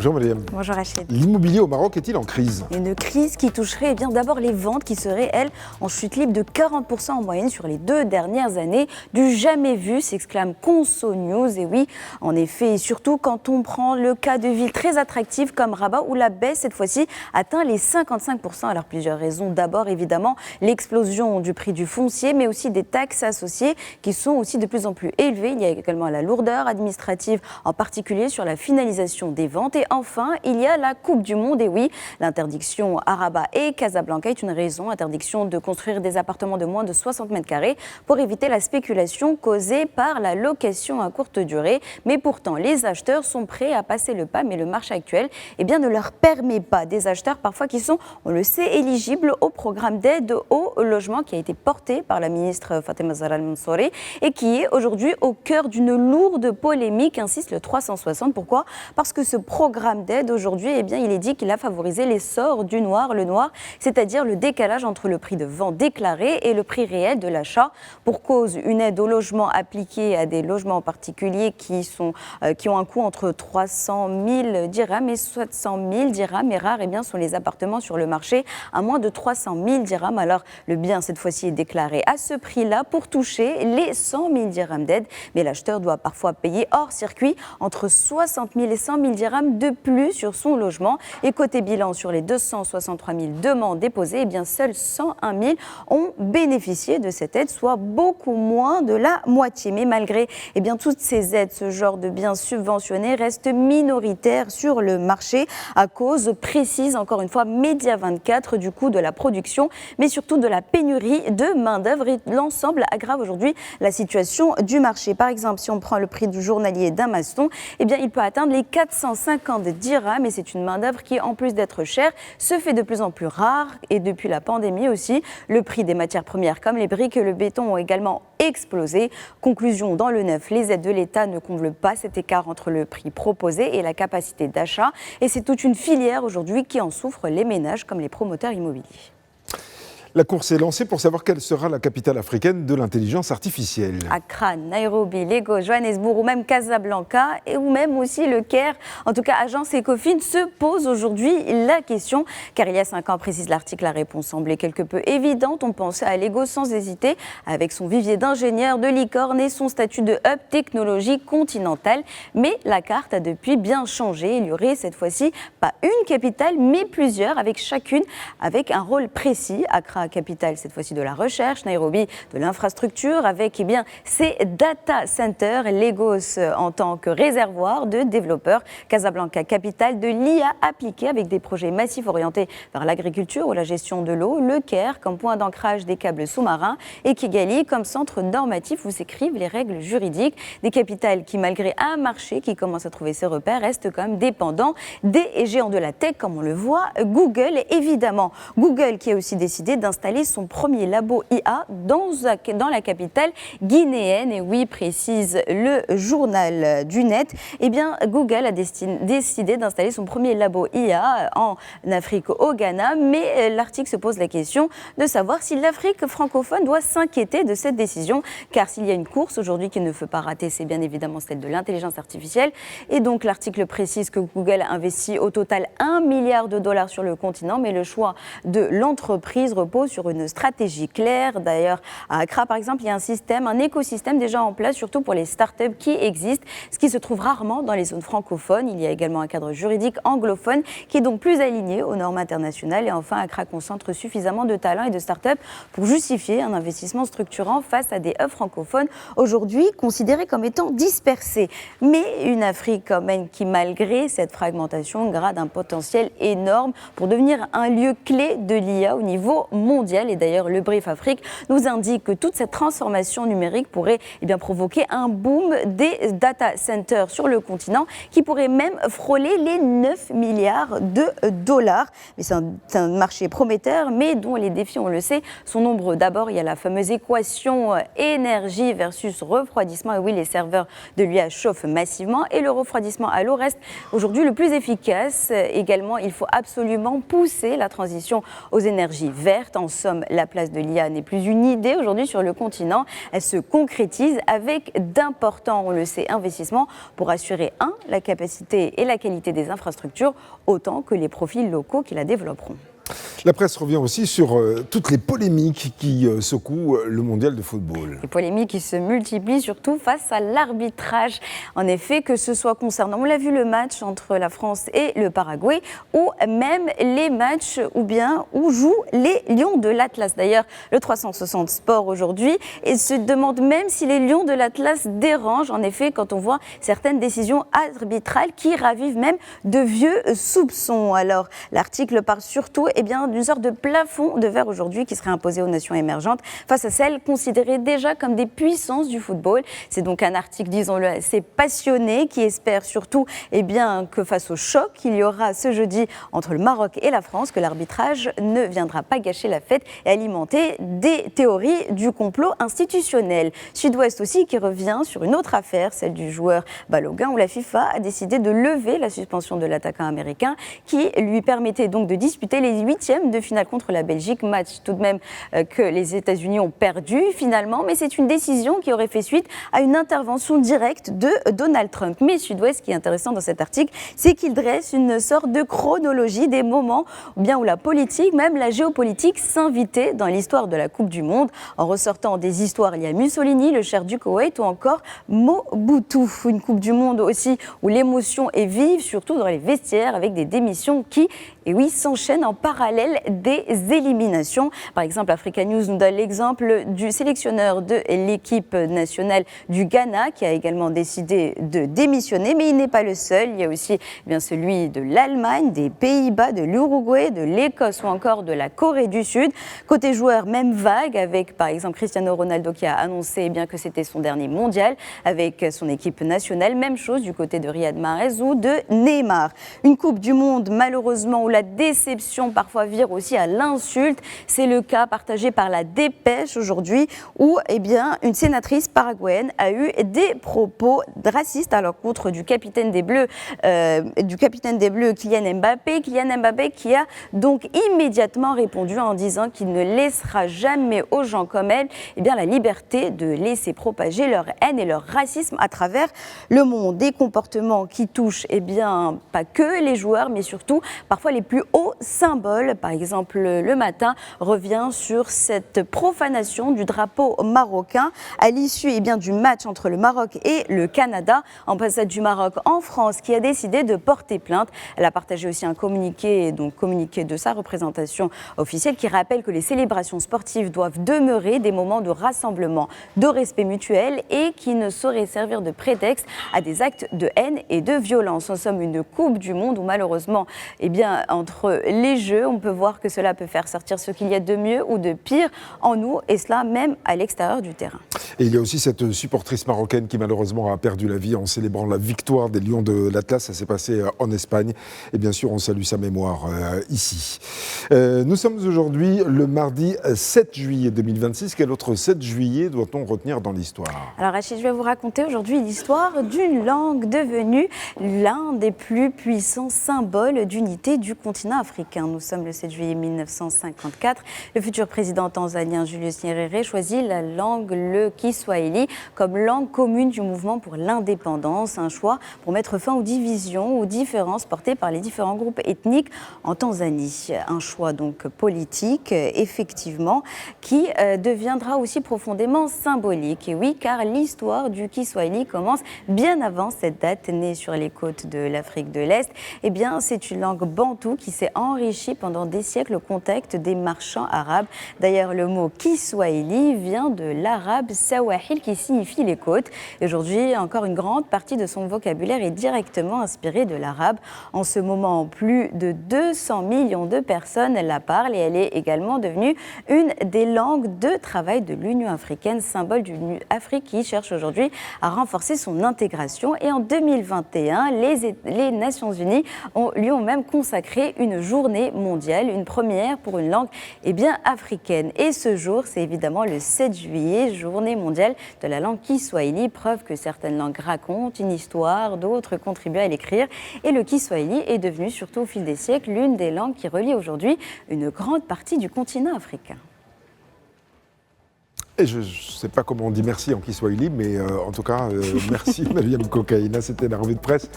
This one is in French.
Bonjour Mariam. Bonjour Rachid. L'immobilier au Maroc est-il en crise? Une crise qui toucherait bien d'abord les ventes qui seraient, elles, en chute libre de 40% en moyenne sur les 2 dernières années. Du jamais vu, s'exclame Conso News. Et oui, en effet, et surtout quand on prend le cas de villes très attractives comme Rabat, où la baisse, cette fois-ci, atteint les 55%. Alors plusieurs raisons. D'abord, évidemment, l'explosion du prix du foncier, mais aussi des taxes associées qui sont aussi de plus en plus élevées. Il y a également la lourdeur administrative, en particulier sur la finalisation des ventes. Et enfin, il y a la Coupe du Monde. Et oui, l'interdiction à Rabat et Casablanca est une raison. Interdiction de construire des appartements de moins de 60 mètres carrés pour éviter la spéculation causée par la location à courte durée. Mais pourtant, les acheteurs sont prêts à passer le pas. Mais le marché actuel ne leur permet pas. Des acheteurs parfois qui sont, on le sait, éligibles au programme d'aide au logement qui a été porté par la ministre Fatema Zahra Al-Mansouri et qui est aujourd'hui au cœur d'une lourde polémique, insiste le 360. Pourquoi ? Parce que ce programme d'aide aujourd'hui, il est dit qu'il a favorisé l'essor du noir. Le noir, c'est-à-dire le décalage entre le prix de vente déclaré et le prix réel de l'achat. Pour cause, une aide au logement appliquée à des logements particuliers qui ont un coût entre 300 000 dirhams et 700 000 dirhams. Et rares sont les appartements sur le marché à moins de 300 000 dirhams. Alors, le bien, cette fois-ci, est déclaré à ce prix-là pour toucher les 100 000 dirhams d'aide. Mais l'acheteur doit parfois payer hors circuit entre 60 000 et 100 000 dirhams de plus sur son logement. Et côté bilan, sur les 263 000 demandes déposées, seuls 101 000 ont bénéficié de cette aide, soit beaucoup moins de la moitié. Mais malgré toutes ces aides, ce genre de biens subventionnés reste minoritaire sur le marché à cause précise, encore une fois, Média 24, du coût de la production, mais surtout de la pénurie de main-d'œuvre. Et l'ensemble aggrave aujourd'hui la situation du marché. Par exemple, si on prend le prix du journalier d'un maçon, il peut atteindre les 450 dirhams. Et c'est une main-d'œuvre qui, en plus d'être chère, se fait de plus en plus rare. Et depuis la pandémie aussi, le prix des matières premières comme les briques et le béton ont également explosé. Conclusion, dans le neuf, les aides de l'État ne comblent pas cet écart entre le prix proposé et la capacité d'achat. Et c'est toute une filière aujourd'hui qui en souffre, les ménages comme les promoteurs immobiliers. La course est lancée pour savoir quelle sera la capitale africaine de l'intelligence artificielle. Accra, Nairobi, Lagos, Johannesburg ou même Casablanca ou même aussi le Caire, en tout cas Agence Ecofin, se pose aujourd'hui la question. Car il y a 5 ans, précise l'article, la réponse semblait quelque peu évidente. On pensait à Lagos sans hésiter, avec son vivier d'ingénieurs, de licornes et son statut de hub technologique continental. Mais la carte a depuis bien changé. Il y aurait cette fois-ci pas une capitale, mais plusieurs, avec chacune avec un rôle précis. Accra, capitale cette fois-ci de la recherche, Nairobi de l'infrastructure avec ses data centers, Lagos en tant que réservoir de développeurs, Casablanca, capitale de l'IA appliquée avec des projets massifs orientés vers l'agriculture ou la gestion de l'eau, le Caire comme point d'ancrage des câbles sous-marins et Kigali comme centre normatif où s'écrivent les règles juridiques. Des capitales qui, malgré un marché qui commence à trouver ses repères, restent quand même dépendants des géants de la tech comme on le voit, Google évidemment. Google qui a aussi décidé d'installer son premier labo IA dans la capitale guinéenne. Et oui, précise le journal du net, Google a décidé d'installer son premier labo IA en Afrique au Ghana. Mais l'article se pose la question de savoir si l'Afrique francophone doit s'inquiéter de cette décision. Car s'il y a une course aujourd'hui qui ne faut pas rater, c'est bien évidemment celle de l'intelligence artificielle. Et donc l'article précise que Google a investi au total $1 milliard sur le continent. Mais le choix de l'entreprise repose sur une stratégie claire. D'ailleurs, à Accra, par exemple, il y a un écosystème déjà en place, surtout pour les startups qui existent, ce qui se trouve rarement dans les zones francophones. Il y a également un cadre juridique anglophone qui est donc plus aligné aux normes internationales. Et enfin, Accra concentre suffisamment de talents et de startups pour justifier un investissement structurant face à des hubs francophones aujourd'hui considérés comme étant dispersés. Mais une Afrique quand même qui, malgré cette fragmentation, garde un potentiel énorme pour devenir un lieu clé de l'IA au niveau mondial. Et d'ailleurs, le Brief Afrique nous indique que toute cette transformation numérique pourrait provoquer un boom des data centers sur le continent qui pourrait même frôler les 9 milliards de dollars. Mais c'est un marché prometteur, mais dont les défis, on le sait, sont nombreux. D'abord, il y a la fameuse équation énergie versus refroidissement. Et oui, les serveurs de l'IA chauffent massivement et le refroidissement à l'eau reste aujourd'hui le plus efficace. Également, il faut absolument pousser la transition aux énergies vertes. En somme, la place de l'IA n'est plus une idée aujourd'hui sur le continent. Elle se concrétise avec d'importants, on le sait, investissements pour assurer, la capacité et la qualité des infrastructures, autant que les profils locaux qui la développeront. La presse revient aussi sur toutes les polémiques qui secouent le mondial de football. Les polémiques qui se multiplient surtout face à l'arbitrage. En effet, que ce soit concernant, on l'a vu, le match entre la France et le Paraguay, ou même les matchs où jouent les Lions de l'Atlas. D'ailleurs, le 360 Sport aujourd'hui et se demande même si les Lions de l'Atlas dérangent. En effet, quand on voit certaines décisions arbitrales qui ravivent même de vieux soupçons. Alors, l'article parle surtout d'une sorte de plafond de verre aujourd'hui qui serait imposé aux nations émergentes face à celles considérées déjà comme des puissances du football. C'est donc un article, disons-le, assez passionné qui espère surtout que face au choc qu'il y aura ce jeudi entre le Maroc et la France, que l'arbitrage ne viendra pas gâcher la fête et alimenter des théories du complot institutionnel. Sud-Ouest aussi qui revient sur une autre affaire, celle du joueur Balogun, où la FIFA a décidé de lever la suspension de l'attaquant américain qui lui permettait donc de disputer les huitièmes de finale contre la Belgique, match tout de même que les États-Unis ont perdu finalement, mais c'est une décision qui aurait fait suite à une intervention directe de Donald Trump. Mais Sud-Ouest, ce qui est intéressant dans cet article, c'est qu'il dresse une sorte de chronologie des moments où la politique, même la géopolitique, s'invitait dans l'histoire de la Coupe du Monde, en ressortant des histoires liées à Mussolini, le Cher du Koweït ou encore Mobutu. Une Coupe du Monde aussi où l'émotion est vive, surtout dans les vestiaires, avec des démissions qui, s'enchaînent en parallèle des éliminations. Par exemple, Africa News nous donne l'exemple du sélectionneur de l'équipe nationale du Ghana qui a également décidé de démissionner, mais il n'est pas le seul. Il y a aussi celui de l'Allemagne, des Pays-Bas, de l'Uruguay, de l'Écosse ou encore de la Corée du Sud. Côté joueurs, même vague avec par exemple Cristiano Ronaldo qui a annoncé que c'était son dernier mondial avec son équipe nationale. Même chose du côté de Riyad Mahrez ou de Neymar. Une Coupe du Monde malheureusement où la déception parfois vire aussi à l'insulte. C'est le cas partagé par la Dépêche aujourd'hui où une sénatrice paraguayenne a eu des propos racistes à l'encontre du capitaine des Bleus, Kylian Mbappé. Kylian Mbappé qui a donc immédiatement répondu en disant qu'il ne laissera jamais aux gens comme elle la liberté de laisser propager leur haine et leur racisme à travers le monde. Des comportements qui touchent pas que les joueurs mais surtout parfois les plus hauts symboles. Par exemple, le matin revient sur cette profanation du drapeau marocain à l'issue du match entre le Maroc et le Canada. Ambassade du Maroc en France qui a décidé de porter plainte. Elle a partagé aussi un communiqué de sa représentation officielle qui rappelle que les célébrations sportives doivent demeurer des moments de rassemblement, de respect mutuel et qui ne sauraient servir de prétexte à des actes de haine et de violence. En somme, une Coupe du Monde où malheureusement, entre les jeux, on peut voir que cela peut faire sortir ce qu'il y a de mieux ou de pire en nous, et cela même à l'extérieur du terrain. Et il y a aussi cette supportrice marocaine qui malheureusement a perdu la vie en célébrant la victoire des Lions de l'Atlas. Ça s'est passé en Espagne. Et bien sûr, on salue sa mémoire ici. Nous sommes aujourd'hui le mardi 7 juillet 2026. Quel autre 7 juillet doit-on retenir dans l'histoire ? Alors Rachid, je vais vous raconter aujourd'hui l'histoire d'une langue devenue l'un des plus puissants symboles d'unité du continent africain. Nous sommes le 7 juillet 1954. Le futur président tanzanien Julius Nyerere choisit la langue, le Kiswahili, comme langue commune du mouvement pour l'indépendance. Un choix pour mettre fin aux divisions, aux différences portées par les différents groupes ethniques en Tanzanie. Un choix donc politique, effectivement, qui deviendra aussi profondément symbolique. Et oui, car l'histoire du Kiswahili commence bien avant cette date, née sur les côtes de l'Afrique de l'Est. C'est une langue bantoue qui s'est enrichie pendant des siècles au contact des marchands arabes. D'ailleurs, le mot Kiswahili vient de l'arabe Sawahil qui signifie les côtes. Et aujourd'hui, encore une grande partie de son vocabulaire est directement inspirée de l'arabe. En ce moment, plus de 200 millions de personnes la parlent et elle est également devenue une des langues de travail de l'Union africaine, symbole d'une Afrique qui cherche aujourd'hui à renforcer son intégration. Et en 2021, les Nations Unies lui ont même consacré créé une journée mondiale, une première pour une langue africaine. Et ce jour, c'est évidemment le 7 juillet, journée mondiale de la langue Kiswahili, preuve que certaines langues racontent une histoire, d'autres contribuent à l'écrire. Et le Kiswahili est devenu, surtout au fil des siècles, l'une des langues qui relie aujourd'hui une grande partie du continent africain. Et je ne sais pas comment on dit merci en Kiswahili, mais en tout cas, merci Mariam Kokaïna, c'était la revue de presse